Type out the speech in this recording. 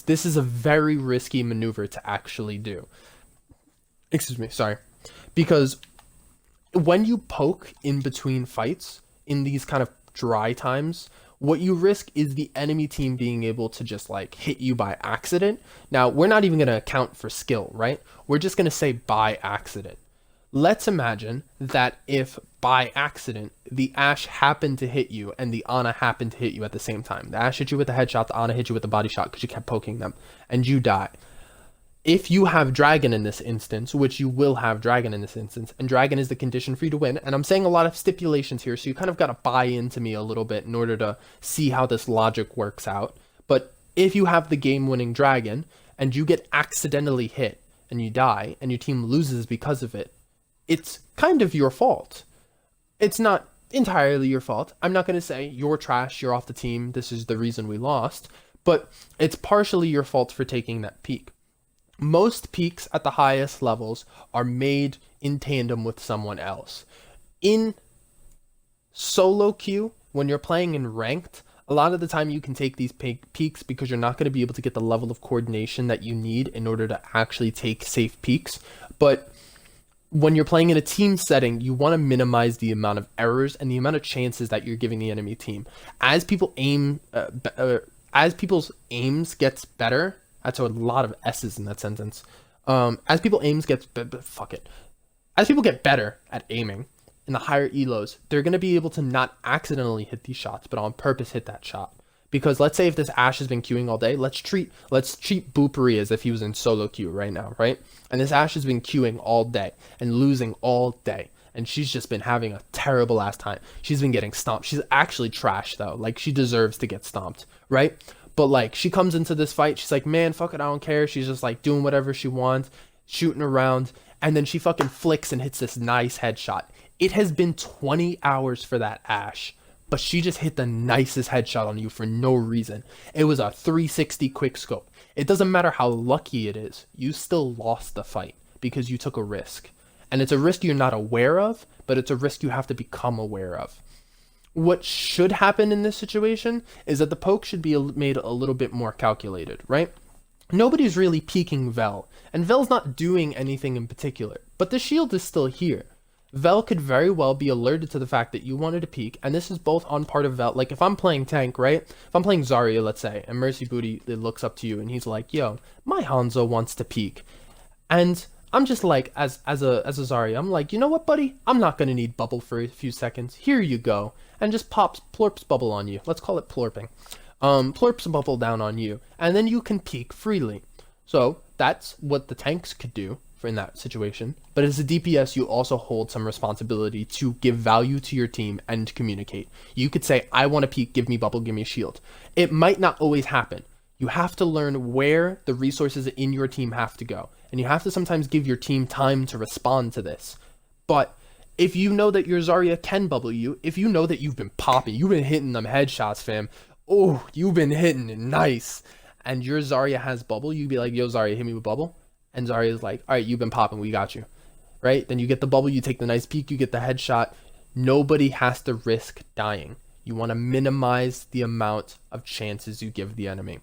this is a very risky maneuver to actually do. Excuse me, sorry. Because when you poke in between fights in these kind of dry times, what you risk is the enemy team being able to just like hit you by accident. Now, we're not even going to account for skill, right? We're just going to say by accident. Let's imagine that if by accident the Ashe happened to hit you and the Ana happened to hit you at the same time. The Ashe hit you with the headshot, the Ana hit you with the body shot because you kept poking them, and you die. If you have Dragon in this instance, which you will have Dragon in this instance, and Dragon is the condition for you to win, and I'm saying a lot of stipulations here, so you kind of got to buy into me a little bit in order to see how this logic works out. But if you have the game-winning Dragon, and you get accidentally hit, and you die, and your team loses because of it, it's kind of your fault. It's not entirely your fault. I'm not going to say you're trash, you're off the team, this is the reason we lost, but it's partially your fault for taking that peek. Most peaks at the highest levels are made in tandem with someone else. In solo queue, when you're playing in ranked, a lot of the time you can take these peaks because you're not going to be able to get the level of coordination that you need in order to actually take safe peaks. But when you're playing in a team setting, you want to minimize the amount of errors and the amount of chances that you're giving the enemy team. As people's aims gets better, that's a lot of S's in that sentence. As people's aims gets, as people get better at aiming in the higher elos, they're going to be able to not accidentally hit these shots, but on purpose hit that shot. Because let's say if this Ashe has been queuing all day, let's treat Boopery as if he was in solo queue right now, right? And this Ashe has been queuing all day and losing all day. And she's just been having a terrible ass time. She's been getting stomped. She's actually trash though. Like, she deserves to get stomped, right? But like, she comes into this fight, she's like, man, fuck it, I don't care. She's just like doing whatever she wants, shooting around. And then she fucking flicks and hits this nice headshot. It has been 20 hours for that Ashe, but she just hit the nicest headshot on you for no reason. It was a 360 quick scope. It doesn't matter how lucky it is. You still lost the fight because you took a risk. And it's a risk you're not aware of, but it's a risk you have to become aware of. What should happen in this situation is that the poke should be made a little bit more calculated, right? Nobody's really peeking Vel, and Vel's not doing anything in particular, but the shield is still here. Vel could very well be alerted to the fact that you wanted to peek, and this is both on part of Vel. Like, if I'm playing tank, right? If I'm playing Zarya, let's say, and Mercy Booty looks up to you, and he's like, yo, my Hanzo wants to peek. And I'm just like, as a Zarya, I'm like, you know what, buddy? I'm not going to need bubble for a few seconds. Here you go. And just plorps bubble on you. Let's call it plorping. Plorps bubble down on you, and then you can peek freely. So that's what the tanks could do in that situation. But as a DPS, you also hold some responsibility to give value to your team and communicate. You could say, I want to peek, give me bubble, give me a shield. It might not always happen. You have to learn where the resources in your team have to go. And you have to sometimes give your team time to respond to this. But if you know that your Zarya can bubble you, if you know that you've been popping, you've been hitting them headshots, fam. Oh, you've been hitting it nice. And your Zarya has bubble, you'd be like, yo, Zarya, hit me with bubble. And Zarya's like, all right, you've been popping, we got you. Right? Then you get the bubble, you take the nice peek, you get the headshot. Nobody has to risk dying. You want to minimize the amount of chances you give the enemy.